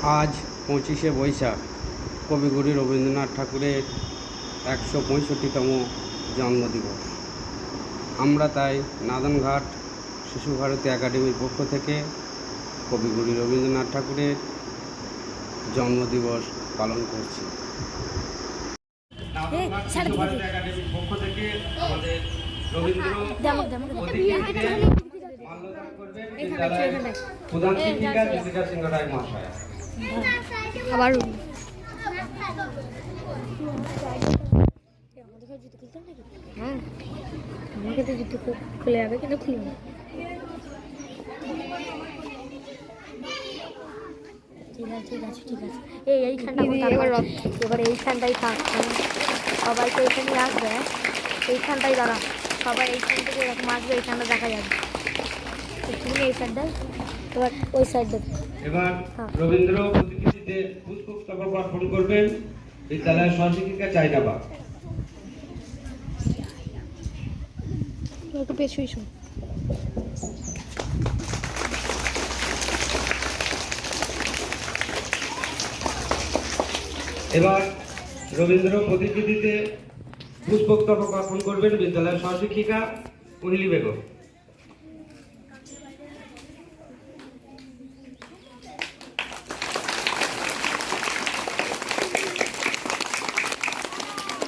আজ 25শে বৈশাখ কবিগুরু রবীন্দ্রনাথ ঠাকুরের 165তম জন্মদিবস। আমরা তাই নাদনঘাট শিশু ভারতী একাডেমির পক্ষ থেকে কবিগুরু রবীন্দ্রনাথ ঠাকুরের জন্মদিবস পালন করছি। নাদনঘাট শিশু ভারতী একাডেমির পক্ষ থেকে আমাদের রবীন্দ্র মাল্যদান করবেন বিদ্যালয়ের প্রধান শিক্ষিকা জ্যোতিকা সিংহ রায় মহাশয়া। আবার হ্যাঁ আমাকে তো জুতো খুলে যাবে কিন্তু খুলবে না। ঠিক আছে ঠিক আছে ঠিক আছে এইখানটা এবার এইখানটাই থাক, সবাইকে এইখানে আসবে, এইখানটাই দাঁড়া, সবাই এইখান থেকে এরকম আসবে, এইখানটা দেখা যাবে। তুমি এই সাইডটাই, এবার ওই সাইড দেবে। এবার রবীন্দ্র প্রতিকৃতিতে পুষ্পস্তবক অর্পণ করবেন বিদ্যালয়ের সহশিক্ষিকা চাইনাবা। একটু পেছু এসো। এবার রবীন্দ্র প্রতিকৃতিতে পুষ্পস্তবক অর্পণ করবেন বিদ্যালয়ের সহশিক্ষিকা কোহিলি বেগম।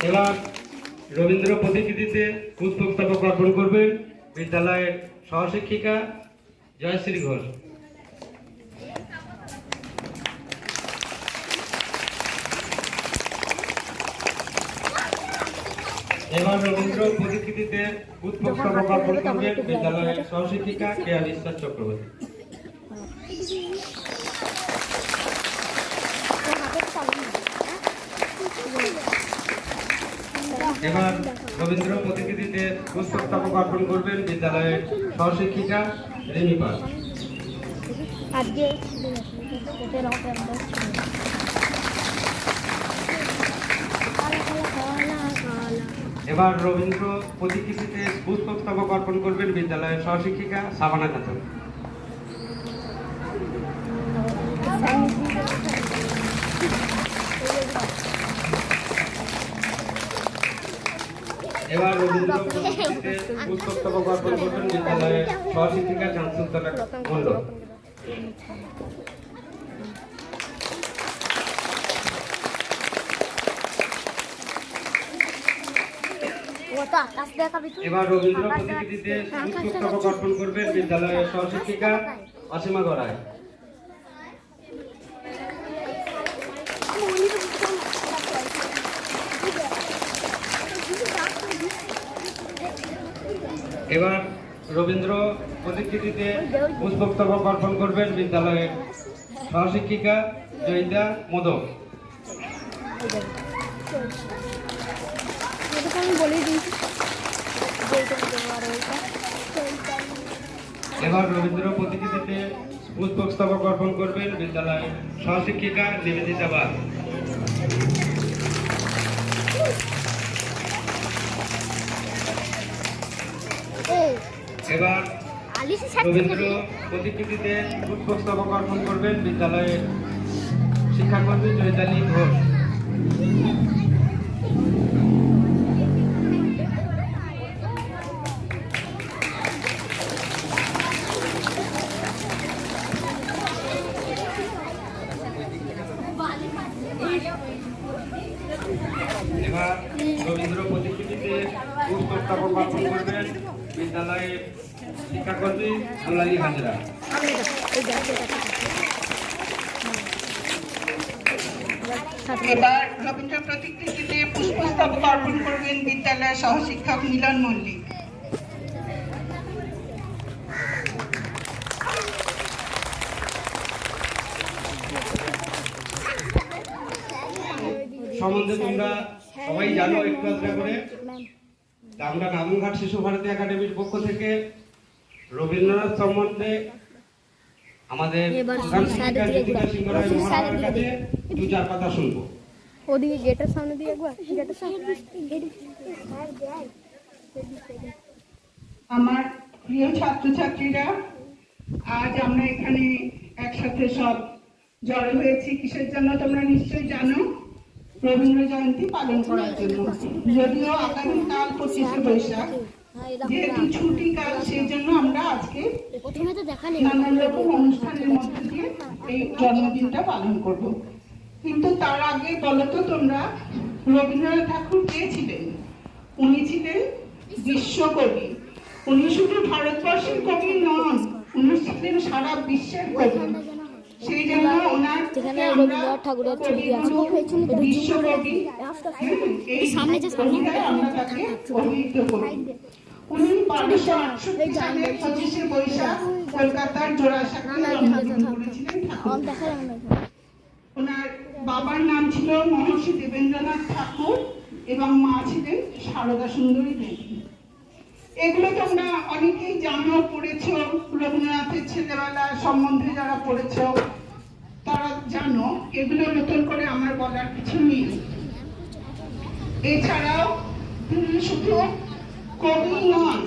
এবার রবীন্দ্র প্রতিকৃতিতে পুষ্পস্তবক অর্পণ করবেন বিদ্যালয়ের সহশিক্ষিকা জয়শ্রী ঘোষ। এবার রবীন্দ্র প্রতিকৃতিতে পুষ্পস্তবক অর্পণ করবেন বিদ্যালয়ের সহশিক্ষিকা কেয়া বিশ্বাস চক্রবর্তী। এবার রবীন্দ্র প্রতিকৃতিতে পুষ্পস্তবক অর্পণ করবেন বিদ্যালয়ের সহশিক্ষিকা রিমি পাল। এবার রবীন্দ্র প্রতিকৃতিতে পুষ্পস্তবক অর্পণ করবেন বিদ্যালয়ের সহশিক্ষিকা সাবানা খাতুন। এবার রবীন্দ্র প্রতিকৃতিতে পুষ্পস্তবক অর্পণ করবেন বিদ্যালয়ের সহশিক্ষিকা জামসুলতানা মণ্ডল। এবার রবীন্দ্র প্রতিকৃতিতে পুষ্পস্তবক অর্পণ করবেন বিদ্যালয়ের সহশিক্ষিকা অসীমা গড়াই। এবার রবীন্দ্র প্রতিকৃতিতে পুষ্পস্তবক অর্পণ করবেন বিদ্যালয়ের সহশিক্ষিকা জয়িতা মোদক। এবার রবীন্দ্র প্রতিকৃতিতে পুষ্পস্তবক অর্পণ করবেন বিদ্যালয়ের সহশিক্ষিকা নিবেদিতা বাগ। এবার রবীন্দ্র প্রতিকৃতিতে পুষ্পস্তবক অর্পণ করবেন বিদ্যালয়ের শিক্ষাকর্মী চৈতালি ঘোষ। এবার রবীন্দ্র প্রতিকৃতিতে পুষ্পস্তবক অর্পণ করবেন বিদ্যালয়ের শিক্ষাকর্মী দুলালী হাজরা। এবার রবীন্দ্র প্রতিকৃতিতে পুষ্পস্তবক অর্পণ করবেন বিদ্যালয়ের সহশিক্ষক মিলন মল্লিক। সম্বন্ধে তোমরা সবাই জানো একটু আধটু করে। আমরা নাদনঘাট শিশু ভারতী একাডেমির পক্ষ থেকে রবীন্দ্রনাথ সম্বন্ধে আমাদের প্রধান শিক্ষিকা জ্যোতিকা সিংহ রায় মহাশয়ের কাছে দু চার কথা শুনবো। ওদিকে গেটের সামনে দিয়ে একবার গেটের সামনে। আমার প্রিয় ছাত্রছাত্রীরা, আজ আমরা এখানে একসাথে সব জড়ো হয়েছি কিসের জন্য তোমরা নিশ্চয়ই জানো, রবীন্দ্র জয়ন্তী পালন করার জন্য। যদিও আগামীকাল 25শে বৈশাখ, যেহেতু ছুটি কাল, সেই জন্য আমরা আজকে প্রথমে তো দেখা নানান রকম অনুষ্ঠানের মধ্যে দিয়ে এই জন্মদিনটা পালন করব। কিন্তু তার আগে বলো তো তোমরা, রবীন্দ্রনাথ ঠাকুর কে ছিলেন? উনি ছিলেন বিশ্বকবি। উনি শুধু ভারতবর্ষের কবি নন, উনি ছিলেন সারা বিশ্বের কবি। সেই জন্য ওনার যেখানে রবীন্দ্রনাথ ঠাকুরের ছবি আছে, বিশ্বকবি এই কবিতায় আমরা তাকে অভিহিত করি। উনি 1268 সালে 25শে বৈশাখ কলকাতার জোড়াসাঁকোয় জন্মগ্রহণ করেছিলেন ঠাকুর। ওনার বাবার নাম ছিল মহর্ষি দেবেন্দ্রনাথ ঠাকুর এবং মা ছিলেন সারদা সুন্দরী দেবী। এগুলো তোমরা অনেকেই জানো, পড়েছো। রবীন্দ্রনাথের ছেলেবেলা সম্বন্ধে যারা পড়েছো তারা জানো, এগুলো নতুন করে আমার বলার কিছু নেই। এছাড়াও তিনি শুধু কবি নন,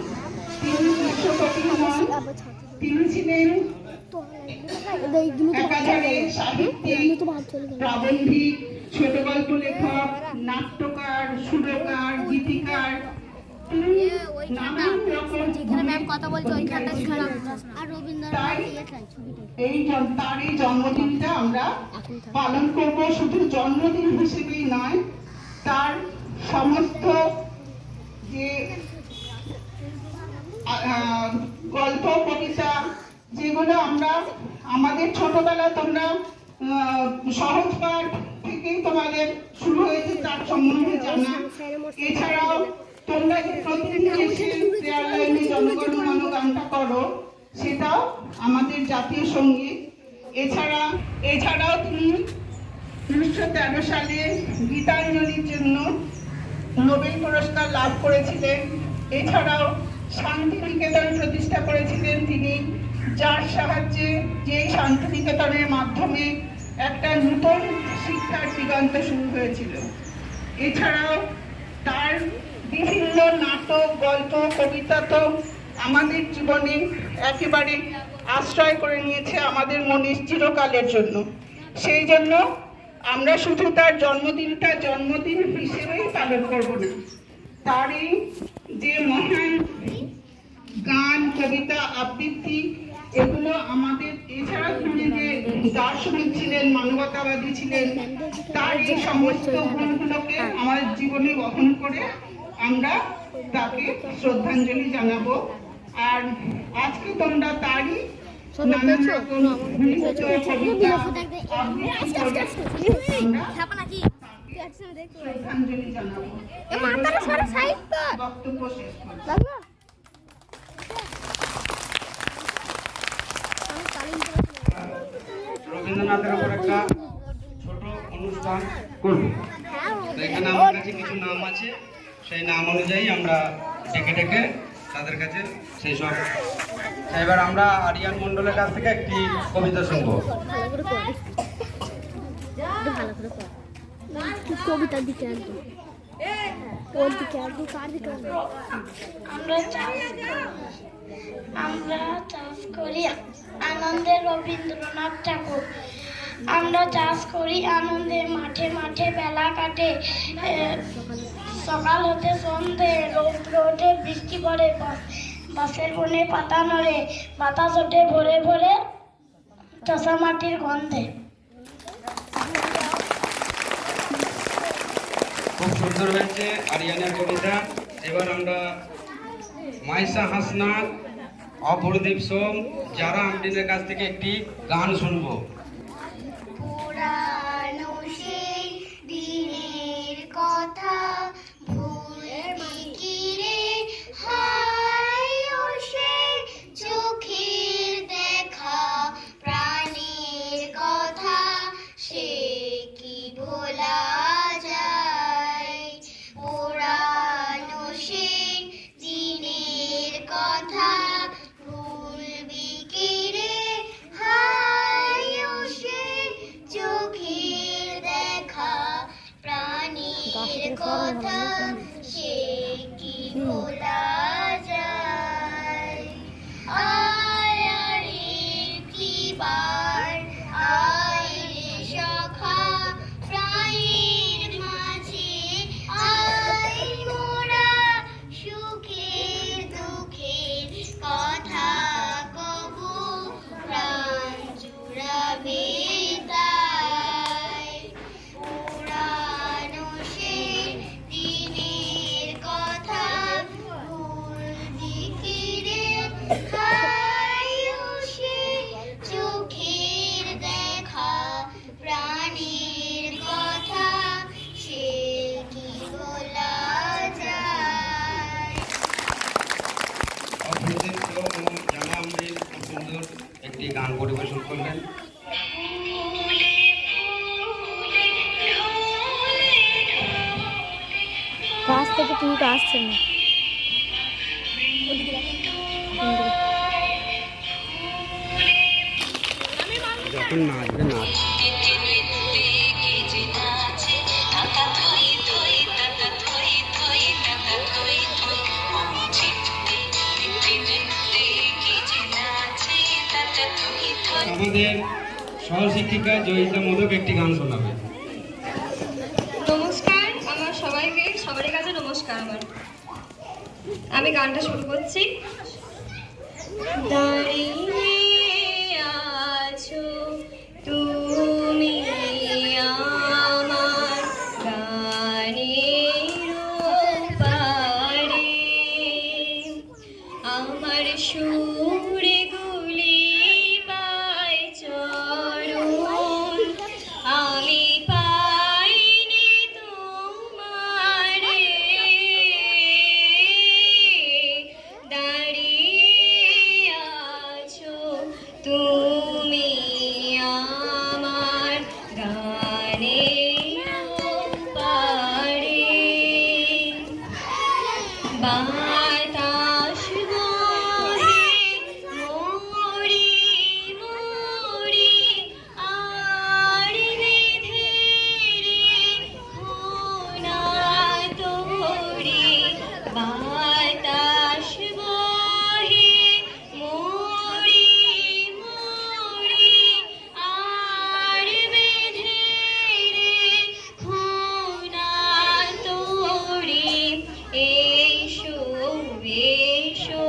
তিনি বিশ্বকবি নন, তিনি ছিলেন একাধারে সাহিত্যিক, প্রাবন্ধিক, ছোট গল্প লেখক, নাট্যকার, সুরকার, গীতিকার। নানান রকম তার এই জন্মদিনটা আমরা পালন করব। শুধু জন্মদিন হিসেবেই নয়, তার সমস্ত যে গল্প কবিতা যেগুলো আমরা আমাদের ছোটবেলা, তোমরা সহজ পাঠ থেকেই তোমাদের শুরু হয়েছে তার সম্বন্ধে জানা। এছাড়াও তোমরা যে প্রতিদিন এসে প্রেয়ার লাইনে জনগণ মন গানটা করো, সেটাও আমাদের জাতীয় সঙ্গীত। এছাড়াও তিনি 1913 সালে গীতাঞ্জলির জন্য নোবেল পুরস্কার লাভ করেছিলেন। এছাড়াও শান্তিনিকেতন প্রতিষ্ঠা করেছিলেন তিনি, যার সাহায্যে, যেই শান্তিনিকেতনের মাধ্যমে একটা নতুন শিক্ষার দিগন্ত শুরু হয়েছিল। এছাড়াও তার বিভিন্ন নাটক, গল্প, কবিতা তো আমাদের জীবনে একেবারে আশ্রয় করে নিয়েছে আমাদের মনে চিরকালের জন্য। সেই জন্য আমরা শুধু তার জন্মদিনটা জন্মদিন হিসেবেই পালন করব না, তার এই যে মহান গান, কবিতা, আবৃত্তি, এগুলো আমাদের, এছাড়া তিনি যে দার্শনিক ছিলেন, মানবতাবাদী ছিলেন, তার এই সমস্ত গুণগুলোকে আমাদের জীবনে বহন করে আমরা তাকে শ্রদ্ধাঞ্জলি জানাবো। আর আজকে তোমরা তারই নানান রকম কবিতা আবৃত্তি করে আমরা শ্রদ্ধাঞ্জলি জানাবো। বক্তব্য শেষ করছি। রবীন্দ্রনাথের উপর একটা ছোট অনুষ্ঠান করব। এখানে আমার কাছে কিছু নাম আছে, সেই নাম অনুযায়ী আমরা ডেকে ডেকে তাদের কাছে সেই সব। এবার আমরা আরিয়ান মণ্ডলের কাছ থেকে একটি কবিতা শুনবো। কবিতার দিকে একদম ওর দিকে একদম, কার দিকে? আমরা চাষ করি আনন্দে রবীন্দ্রনাথ ঠাকুর। আমরা চাষ করি আনন্দে, মাঠে মাঠে বেলা কাটে, সকাল হতে সন্ধে, রৌদ্র ওঠে, বৃষ্টি পড়ে, বাঁশের বনে পাতা নড়ে, বাতাস ওঠে ভোরে ভোরে, চষা মাটির গন্ধে। খুব সুন্দর হয়েছে আরিয়ানের কবিতা। এবার আমরা মাইসা হাসনাত, অপরদীপ সোম, যারা আমদিনের কাছ থেকে একটি গান শুনবো। পুরানো সেই দিনের কথা ভুলবি কি রে, হায় ও সে চোখের দেখা, প্রাণের কথা সে কি ভোলা যায়। পুরানো সেই দিনের কথা ভুলবি কি রে, হায় ও তো পুরোটা আসছে না। যখন নাচবে নাচ। আমাদের সহশিক্ষিকা জয়িতা মোদক একটি গান শোনাবে। নমস্কার, আমার সবার কাছে নমস্কার। আমি গানটা শুরু করছি। দাঁড়িয়ে আছো তুমি আমার গানের পারে, আমার সুরে গুলি পায় চরণ, আমি পাইনি তোমারে। দাঁড়িয়ে আছো তুমি আমার গানের পারে, বাতাস বহে মরি মরি আর বেঁধে খোনা তোরে, বাতাস বহে মরি মরি আর বেঁধে খোনা তোরে। এসো এসো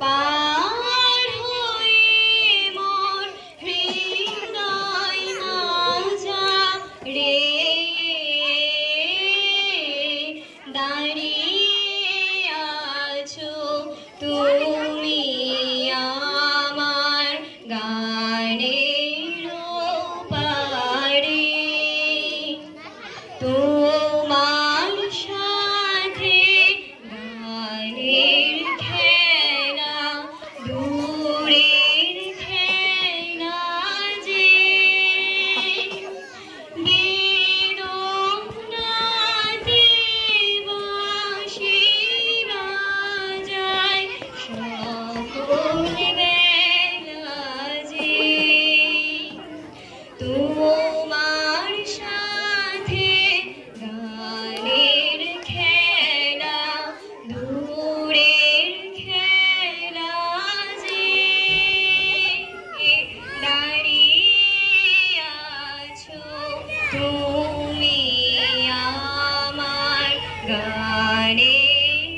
পার হয়ে মোর হৃদয় মাজা রে, দাঁড়িয়ে আছো তুমি আমার গানের পারে, তোমার সাথে গানের খেলা দূরের খেলা যে, বেদনাতে বাঁশি বাজায় সকল বেলা যে, তোমার সাথে গানের খেলা দূরের খেলা যে, দাঁড়িয়ে আছো তুমি আমার গানের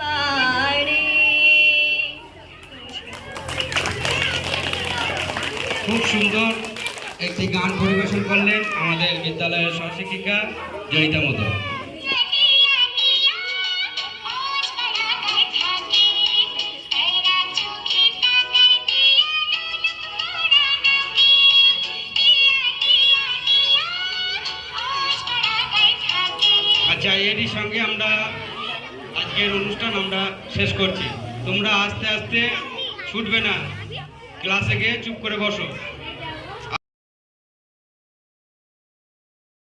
পারে। খুব সুন্দর একটি গান পরিবেশন করলেন আমাদের বিদ্যালয়ের সহশিক্ষিকা জয়িতা মোদক। আচ্ছা, এরই সঙ্গে আমরা আজকের অনুষ্ঠান আমরা শেষ করছি। তোমরা আস্তে আস্তে ছুটবে না, ক্লাসে গিয়ে চুপ করে বসো।